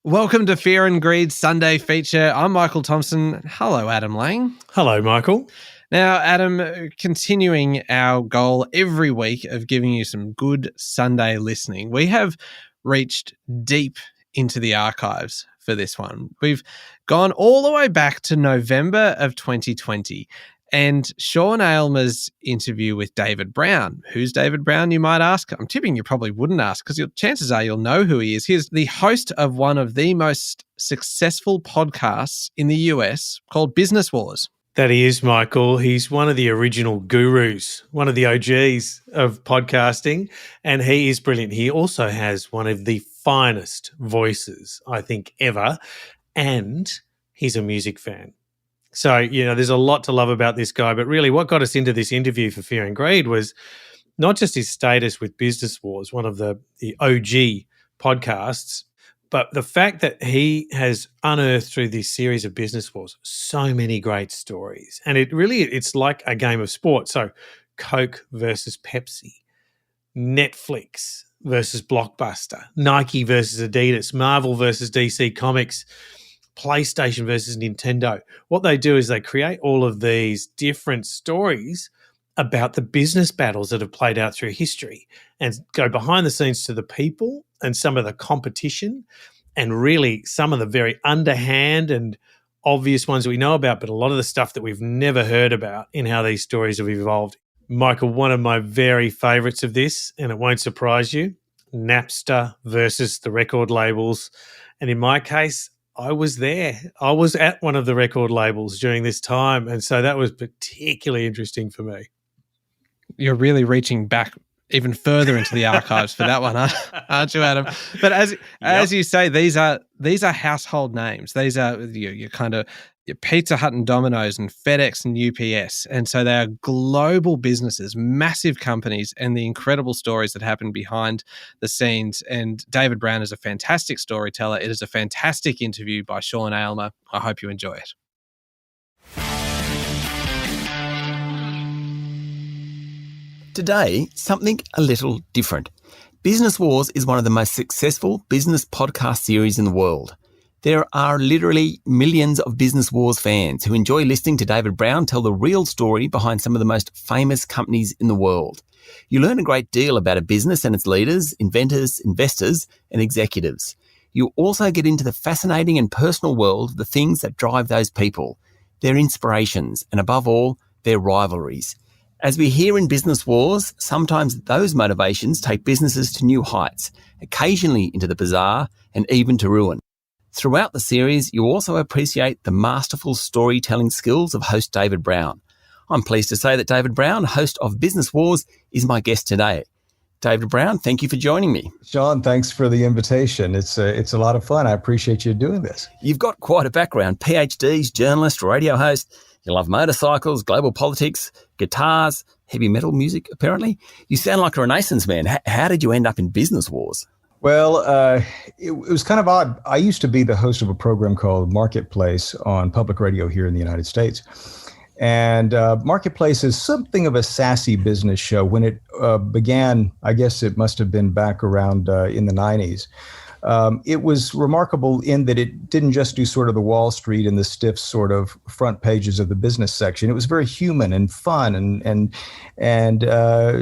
Welcome to Fear and Greed Sunday feature. I'm Michael Thompson. Hello, Adam Lang. Hello, Michael. Now, Adam, continuing our goal every week of giving you some good Sunday listening, we have reached deep into the archives for this one. We've gone all the way back to November of 2020 and Sean Aylmer's interview with David Brown. Who's David Brown, you might ask? I'm tipping you probably wouldn't ask because chances are you'll know who he is. He's the host of one of the most successful podcasts in the US called Business Wars. That he is, Michael. He's one of the original gurus, one of the OGs of podcasting, and he is brilliant. He also has one of the finest voices, I think, ever, and he's a music fan. So, there's a lot to love about this guy, but really what got us into this interview for Fear and Greed was not just his status with Business Wars, one of the OG podcasts, but the fact that he has unearthed through this series of Business Wars so many great stories. And it's like a game of sport. So Coke versus Pepsi, Netflix versus Blockbuster, Nike versus Adidas, Marvel versus DC Comics, PlayStation versus Nintendo. What they do is they create all of these different stories about the business battles that have played out through history and go behind the scenes to the people and some of the competition and really some of the very underhand and obvious ones that we know about, but a lot of the stuff that we've never heard about in how these stories have evolved. Michael, one of my very favorites of this, and it won't surprise you, Napster versus the record labels. And in my case, I was there. I was at one of the record labels during this time. And so that was particularly interesting for me. You're really reaching back even further into the archives for that one, aren't you, Adam? But as you say, these are household names. These are your kind of your Pizza Hut and Domino's and FedEx and UPS. And so they are global businesses, massive companies, and the incredible stories that happen behind the scenes. And David Brown is a fantastic storyteller. It is a fantastic interview by Sean Aylmer. I hope you enjoy it. Today, something a little different. Business Wars is one of the most successful business podcast series in the world. There are literally millions of Business Wars fans who enjoy listening to David Brown tell the real story behind some of the most famous companies in the world. You learn a great deal about a business and its leaders, inventors, investors, and executives. You also get into the fascinating and personal world of the things that drive those people, their inspirations, and above all, their rivalries. As we hear in Business Wars, sometimes those motivations take businesses to new heights, occasionally into the bizarre and even to ruin. Throughout the series, you also appreciate the masterful storytelling skills of host David Brown. I'm pleased to say that David Brown, host of Business Wars, is my guest today. David Brown, thank you for joining me. Sean, thanks for the invitation. It's a lot of fun. I appreciate you doing this. You've got quite a background. PhDs, journalist, radio host. You love motorcycles, global politics, guitars, heavy metal music, apparently. You sound like a Renaissance man. How did you end up in Business Wars? Well, it was kind of odd. I used to be the host of a program called Marketplace on public radio here in the United States. And Marketplace is something of a sassy business show. When it began, I guess it must have been back around in the 90s. It was remarkable in that it didn't just do sort of the Wall Street and the stiff sort of front pages of the business section. It was very human and fun and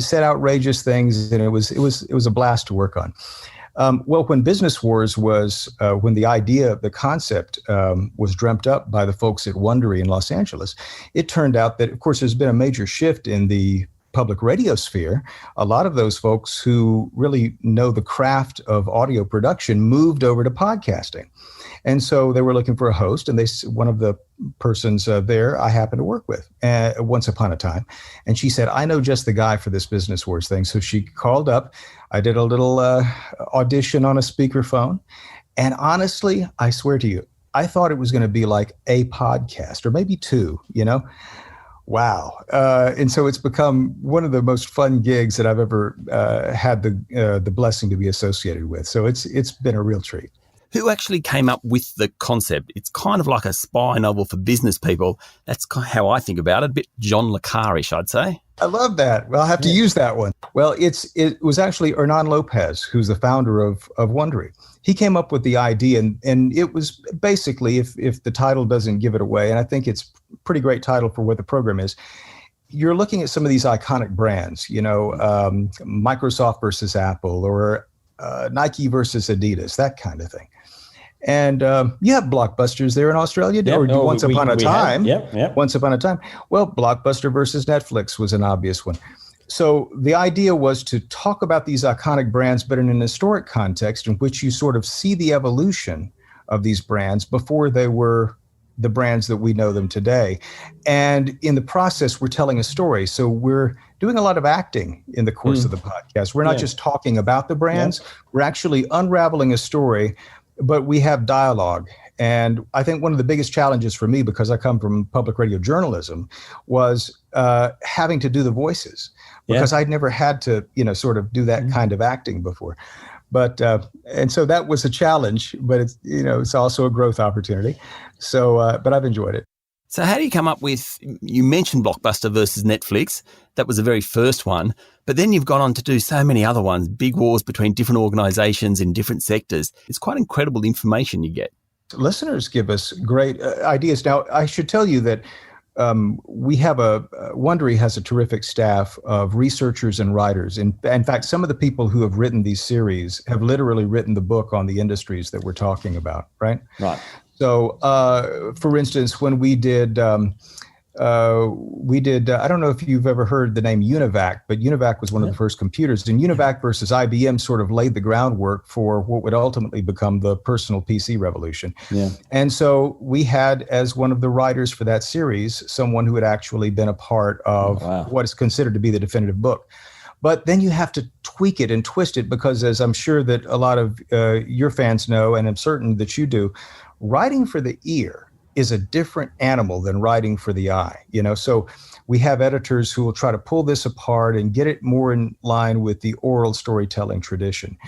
said outrageous things, and it was a blast to work on. Well, when Business Wars was, when the idea, the concept was dreamt up by the folks at Wondery in Los Angeles, it turned out that, of course, there's been a major shift in the public radio sphere. A lot of those folks who really know the craft of audio production moved over to podcasting. And so they were looking for a host, and one of the persons there I happened to work with once upon a time. And she said, I know just the guy for this Business Wars thing. So she called up. I did a little audition on a speakerphone. And honestly, I swear to you, I thought it was going to be like a podcast or maybe two, Wow. And so it's become one of the most fun gigs that I've ever had the blessing to be associated with. So it's been a real treat. Who actually came up with the concept? It's kind of like a spy novel for business people. That's how I think about it. A bit John le Carre-ish, I'd say. I love that. Well, I'll have to use that one. Well, it was actually Hernan Lopez, who's the founder of Wondery. He came up with the idea, and it was basically, if the title doesn't give it away, and I think it's a pretty great title for what the program is, you're looking at some of these iconic brands, Microsoft versus Apple, or Nike versus Adidas, that kind of thing. And you have Blockbusters there in Australia, or Once Upon a Time. Once Upon a Time. Well, Blockbuster versus Netflix was an obvious one. So the idea was to talk about these iconic brands, but in an historic context in which you sort of see the evolution of these brands before they were the brands that we know them today. And in the process, we're telling a story. So we're doing a lot of acting in the course of the podcast. We're not just talking about the brands. We're actually unraveling a story, but we have dialogue. And I think one of the biggest challenges for me, because I come from public radio journalism, was having to do the voices, because I'd never had to, sort of do that kind of acting before. But and so that was a challenge, but it's also a growth opportunity. So, but I've enjoyed it. So how do you come up with, you mentioned Blockbuster versus Netflix. That was the very first one. But then you've gone on to do so many other ones, big wars between different organizations in different sectors. It's quite incredible information you get. Listeners give us great ideas. Now, I should tell you that we have Wondery has a terrific staff of researchers and writers. In fact, some of the people who have written these series have literally written the book on the industries that we're talking about, right? Right. So, for instance, when we did, I don't know if you've ever heard the name UNIVAC, but UNIVAC was one of the first computers. And UNIVAC versus IBM sort of laid the groundwork for what would ultimately become the personal PC revolution. Yeah. And so we had, as one of the writers for that series, someone who had actually been a part of what is considered to be the definitive book. But then you have to tweak it and twist it, because as I'm sure that a lot of your fans know, and I'm certain that you do, writing for the ear is a different animal than writing for the eye, So we have editors who will try to pull this apart and get it more in line with the oral storytelling tradition.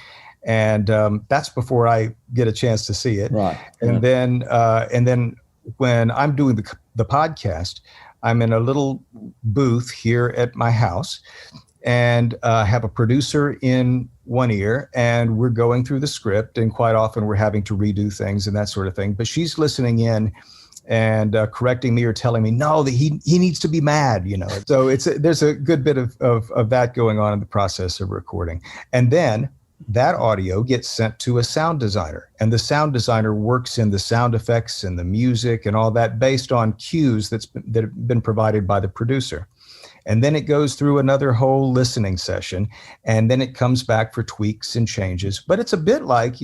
And that's before I get a chance to see it. Right. And then when I'm doing the podcast, I'm in a little booth here at my house, and have a producer in one ear, and we're going through the script, and quite often we're having to redo things and that sort of thing. But she's listening in and correcting me or telling me, no, that he needs to be mad, So there's a good bit of that going on in the process of recording. And then that audio gets sent to a sound designer, and the sound designer works in the sound effects and the music and all that based on cues that have been provided by the producer. And then it goes through another whole listening session, and then it comes back for tweaks and changes. But it's a bit like,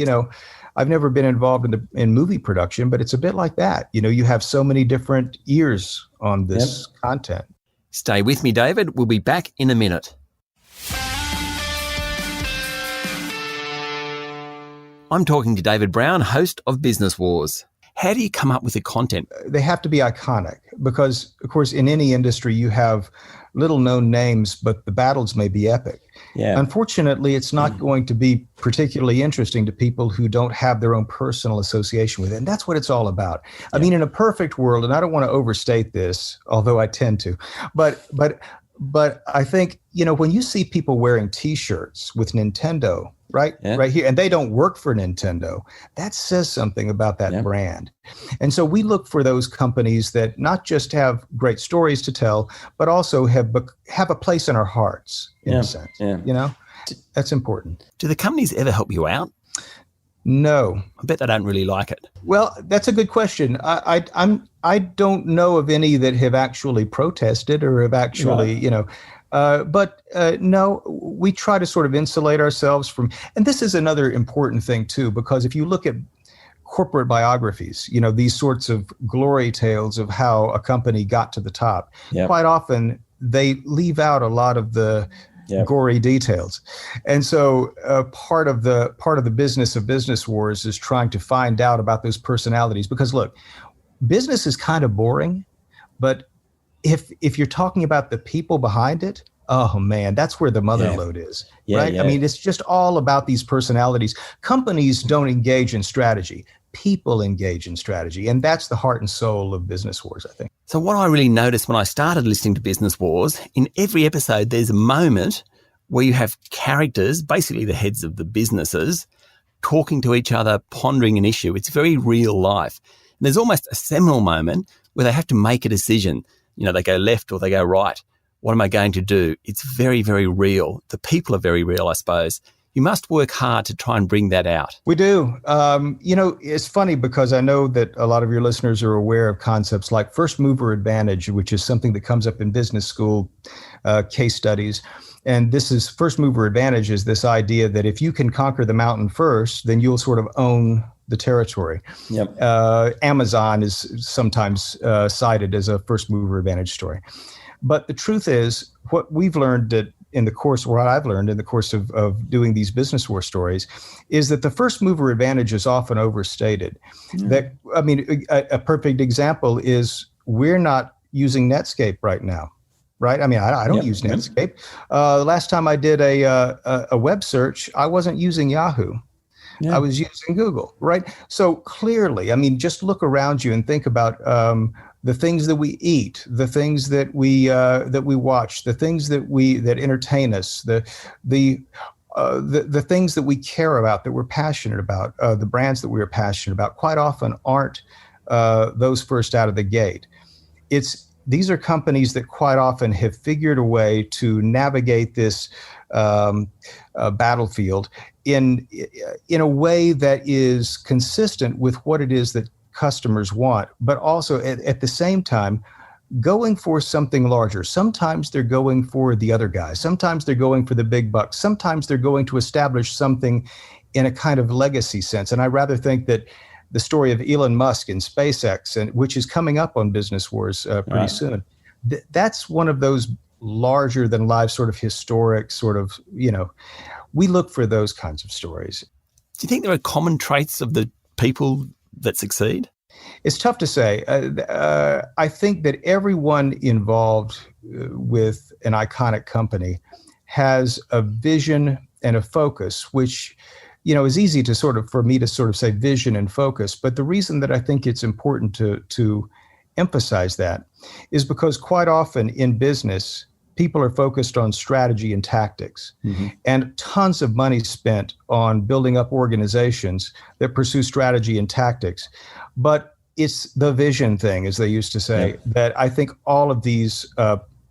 I've never been involved in movie production, but it's a bit like that. You have so many different ears on this content. Stay with me, David. We'll be back in a minute. I'm talking to David Brown, host of Business Wars. How do you come up with the content? They have to be iconic because, of course, in any industry, you have little known names, but the battles may be epic. Yeah. Unfortunately, it's not going to be particularly interesting to people who don't have their own personal association with it. And that's what it's all about. I mean, in a perfect world, and I don't want to overstate this, although I tend to, but I think, when you see people wearing T-shirts with Nintendo, right here, and they don't work for Nintendo, that says something about that brand. And so we look for those companies that not just have great stories to tell, but also have a place in our hearts, in a sense. Yeah. That's important. Do the companies ever help you out? No. I bet they don't really like it. Well, that's a good question. I don't know of any that have actually protested or have actually, but no, we try to sort of insulate ourselves from, and this is another important thing too, because if you look at corporate biographies, these sorts of glory tales of how a company got to the top, quite often they leave out a lot of the gory details. And so part of the business of Business Wars is trying to find out about those personalities, because look, business is kind of boring, but if you're talking about the people behind it, oh man, that's where the mother lode is, right? I mean, it's just all about these personalities. Companies don't engage in strategy. people engage in strategy. And that's the heart and soul of Business Wars, I think. So what I really noticed when I started listening to Business Wars, in every episode, there's a moment where you have characters, basically the heads of the businesses, talking to each other, pondering an issue. It's very real life. And there's almost a seminal moment where they have to make a decision. You know, they go left or they go right. What am I going to do? It's very, very real. The people are very real, I suppose. You must work hard to try and bring that out. We do. It's funny because I know that a lot of your listeners are aware of concepts like first mover advantage, which is something that comes up in business school case studies. And this is first mover advantage is this idea that if you can conquer the mountain first, then you'll sort of own the territory. Yep. Amazon is sometimes cited as a first mover advantage story. But the truth is, what we've learned that in the course, or what I've learned in the course of doing these business war stories, is that the first mover advantage is often overstated. That, I mean, a perfect example is we're not using Netscape right now, right? I mean, I don't use Netscape. The last time I did a web search, I wasn't using Yahoo. Yeah. I was using Google, right? So clearly, I mean, just look around you and think about the things that we eat, the things that we watch, the things that entertain us, the things that we care about, that we're passionate about, the brands that we are passionate about. Quite often aren't those first out of the gate. These are companies that quite often have figured a way to navigate this battlefield in a way that is consistent with what it is that customers want, but also at the same time going for something larger. Sometimes they're going for the other guys. Sometimes they're going for the big bucks. Sometimes they're going to establish something in a kind of legacy sense. And I rather think that the story of Elon Musk and SpaceX, and which is coming up on Business Wars pretty soon, that's one of those larger than life sort of historic sort of, we look for those kinds of stories. Do you think there are common traits of the people that succeed? It's tough to say. I think that everyone involved with an iconic company has a vision and a focus, which, is easy to for me to say vision and focus. But the reason that I think it's important to emphasize that is because quite often in business, people are focused on strategy and tactics, and tons of money spent on building up organizations that pursue strategy and tactics. But it's the vision thing, as they used to say, that I think all of these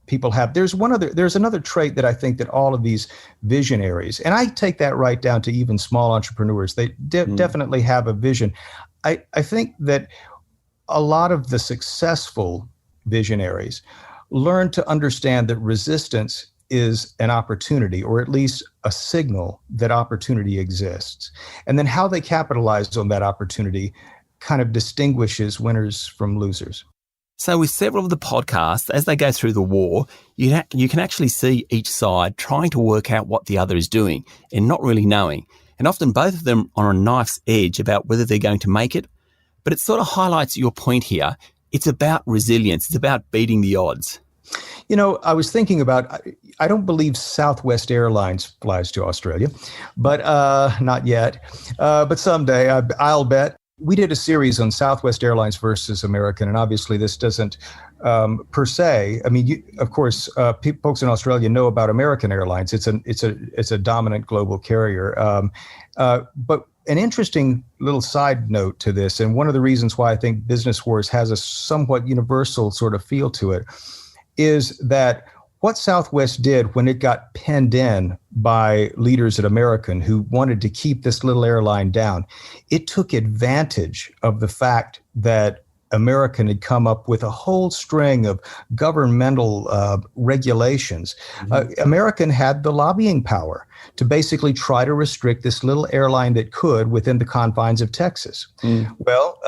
people have. There's another trait that I think that all of these visionaries, and I take that right down to even small entrepreneurs, they definitely have a vision. I think that a lot of the successful visionaries learn to understand that resistance is an opportunity, or at least a signal that opportunity exists. And then how they capitalize on that opportunity kind of distinguishes winners from losers. So with several of the podcasts, as they go through the war, you can actually see each side trying to work out what the other is doing and not really knowing. And often both of them are on a knife's edge about whether they're going to make it. But it sort of highlights your point here. It's about resilience. It's about beating the odds. I was thinking about, I don't believe Southwest Airlines flies to Australia, but not yet. But someday, I'll bet. We did a series on Southwest Airlines versus American, and obviously this doesn't per se. I mean, of course, folks in Australia know about American Airlines. It's a dominant global carrier. But an interesting little side note to this, and one of the reasons why I think Business Wars has a somewhat universal sort of feel to it, is that what Southwest did when it got penned in by leaders at American who wanted to keep this little airline down, it took advantage of the fact that American had come up with a whole string of governmental regulations. American had the lobbying power to basically try to restrict this little airline that could within the confines of Texas. Well,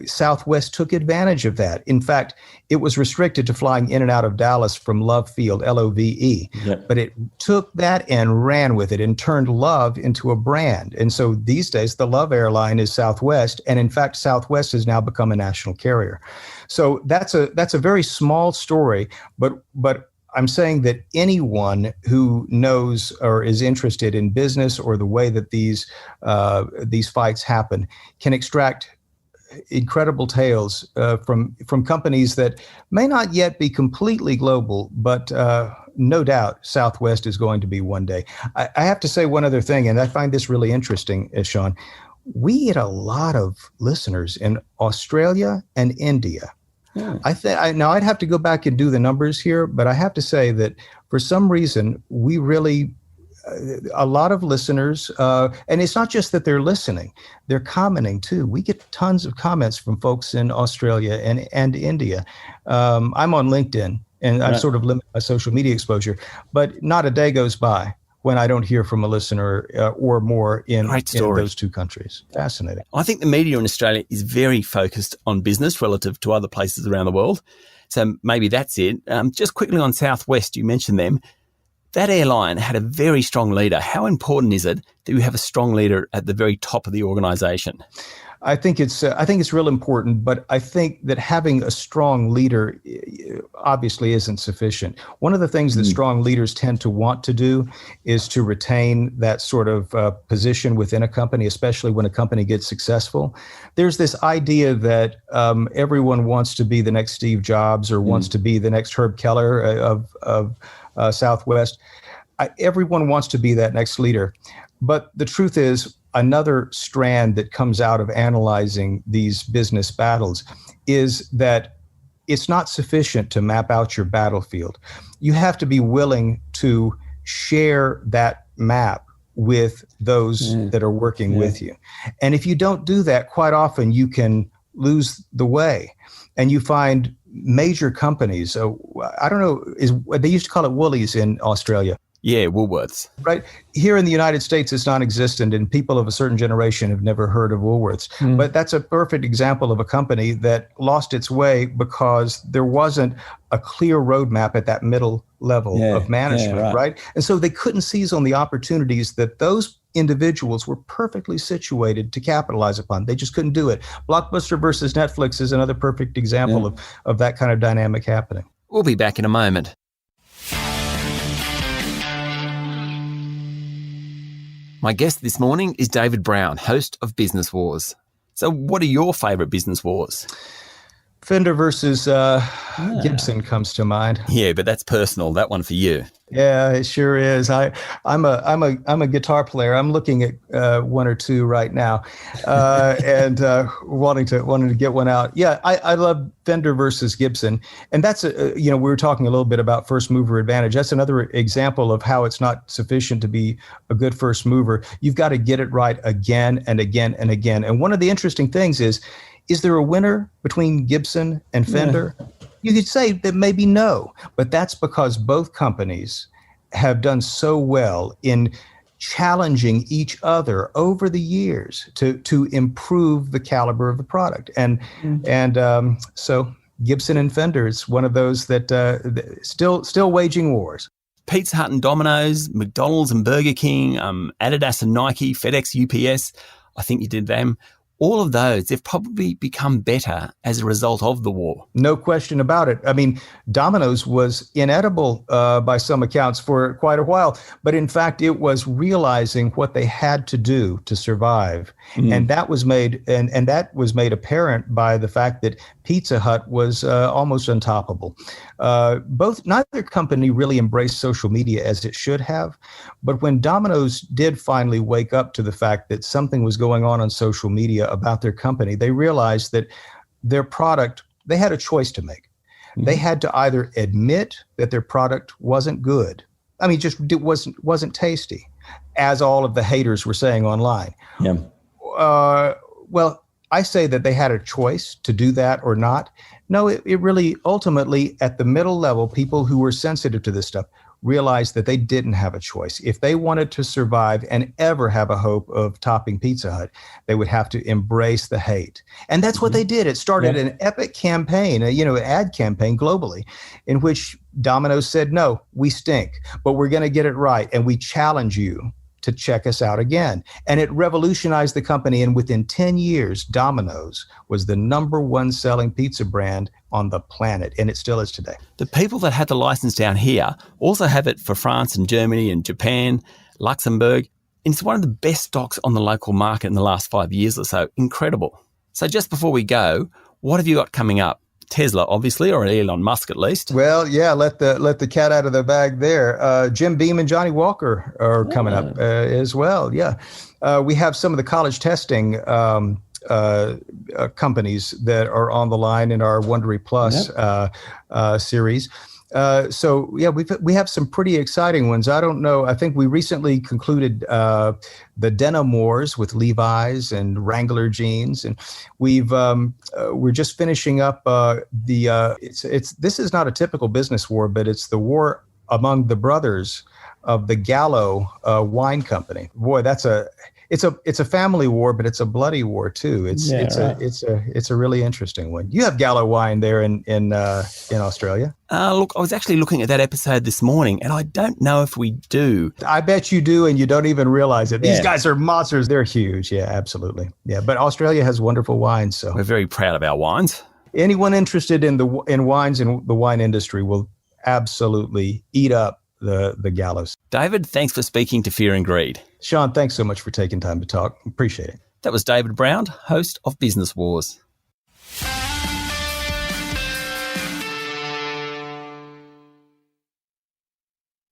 Southwest took advantage of that. In fact, it was restricted to flying in and out of Dallas from Love Field, L-O-V-E. But it took that and ran with it and turned Love into a brand. And so these days, the Love airline is Southwest. And in fact, Southwest has now become a national carrier. So that's a very small story, but I'm saying that anyone who knows or is interested in business or the way that these fights happen can extract incredible tales from companies that may not yet be completely global, but no doubt Southwest is going to be one day. I have to say one other thing, and I find this really interesting, Sean. We get a lot of listeners in Australia and India. Yeah. Now I'd have to go back and do the numbers here, but I have to say that for some reason we really a lot of listeners, and it's not just that they're listening, they're commenting too. We get tons of comments from folks in Australia and India. I'm on LinkedIn, and I've sort of limited my social media exposure, but not a day goes by when I don't hear from a listener or more in those two countries. Fascinating. I think the media in Australia is very focused on business relative to other places around the world. So maybe that's it. Just quickly on Southwest, you mentioned them. That airline had a very strong leader. How important is it that you have a strong leader at the very top of the organisation? I think it's real important, but I think that having a strong leader obviously isn't sufficient. One of the things that strong leaders tend to want to do is to retain that sort of position within a company, especially when a company gets successful. There's this idea that everyone wants to be the next Steve Jobs or wants to be the next Herb Keller of Southwest. Everyone wants to be that next leader. But the truth is, another strand that comes out of analyzing these business battles is that it's not sufficient to map out your battlefield. You have to be willing to share that map with those that are working with you. And if you don't do that, quite often you can lose the way. And you find major companies, I don't know, they used to call it Woolies in Australia. Yeah, Woolworths. Right. Here in the United States, it's non-existent, and people of a certain generation have never heard of Woolworths. But that's a perfect example of a company that lost its way because there wasn't a clear roadmap at that middle level of management, right? And so they couldn't seize on the opportunities that those individuals were perfectly situated to capitalize upon. They just couldn't do it. Blockbuster versus Netflix is another perfect example of that kind of dynamic happening. We'll be back in a moment. My guest this morning is David Brown, host of Business Wars. So what are your favourite business wars? Fender versus Gibson comes to mind. Yeah, but that's personal. That one for you. Yeah, it sure is. I'm a guitar player. I'm looking at one or two right now, and wanting to get one out. Yeah, I love Fender versus Gibson, and that's we were talking a little bit about first mover advantage. That's another example of how it's not sufficient to be a good first mover. You've got to get it right again and again and again. And one of the interesting things is there a winner between Gibson and Fender? Yeah. You could say that maybe no, but that's because both companies have done so well in challenging each other over the years to improve the caliber of the product. And so Gibson and Fender is one of those that still waging wars. Pizza Hut and Domino's, McDonald's and Burger King, Adidas and Nike, FedEx, UPS, I think you did them. All of those, they've probably become better as a result of the war. No question about it. I mean, Domino's was inedible by some accounts for quite a while, but in fact, it was realizing what they had to do to survive, and that was made apparent by the fact that Pizza Hut was almost untoppable. Neither company really embraced social media as it should have, but when Domino's did finally wake up to the fact that something was going on social media about their company, they realized that their product, they had a choice to make. They had to either admit that their product wasn't good. I mean, just it wasn't tasty, as all of the haters were saying online. Yeah. Well, I say that they had a choice to do that or not. No, it really ultimately at the middle level, people who were sensitive to this stuff realized that they didn't have a choice. If they wanted to survive and ever have a hope of topping Pizza Hut, they would have to embrace the hate. And that's what they did. It started an epic campaign, an ad campaign globally, in which Domino's said, no, we stink, but we're going to get it right. And we challenge you to check us out again. And it revolutionized the company. And within 10 years, Domino's was the #1 selling pizza brand on the planet. And it still is today. The people that had the license down here also have it for France and Germany and Japan, Luxembourg. And it's one of the best stocks on the local market in the last 5 years or so. Incredible. So just before we go, what have you got coming up? Tesla, obviously, or Elon Musk at least. Well, yeah, let the cat out of the bag there. Jim Beam and Johnny Walker are coming up as well. Yeah, we have some of the college testing companies that are on the line in our Wondery Plus series. So yeah, we have some pretty exciting ones. I don't know. I think we recently concluded the denim wars with Levi's and Wrangler jeans, and we're just finishing up this is not a typical business war, but it's the war among the brothers of the Gallo wine company. Boy, it's a family war, but it's a bloody war too. It's a really interesting one. You have Gallo wine there in Australia. Look, I was actually looking at that episode this morning, and I don't know if we do. I bet you do, and you don't even realize it. These guys are monsters. They're huge. Yeah, absolutely. Yeah, but Australia has wonderful wines, so we're very proud of our wines. Anyone interested in wines and the wine industry will absolutely eat up the Gallos. David, thanks for speaking to Fear and Greed. Sean, thanks so much for taking time to talk. Appreciate it. That was David Brown, host of Business Wars.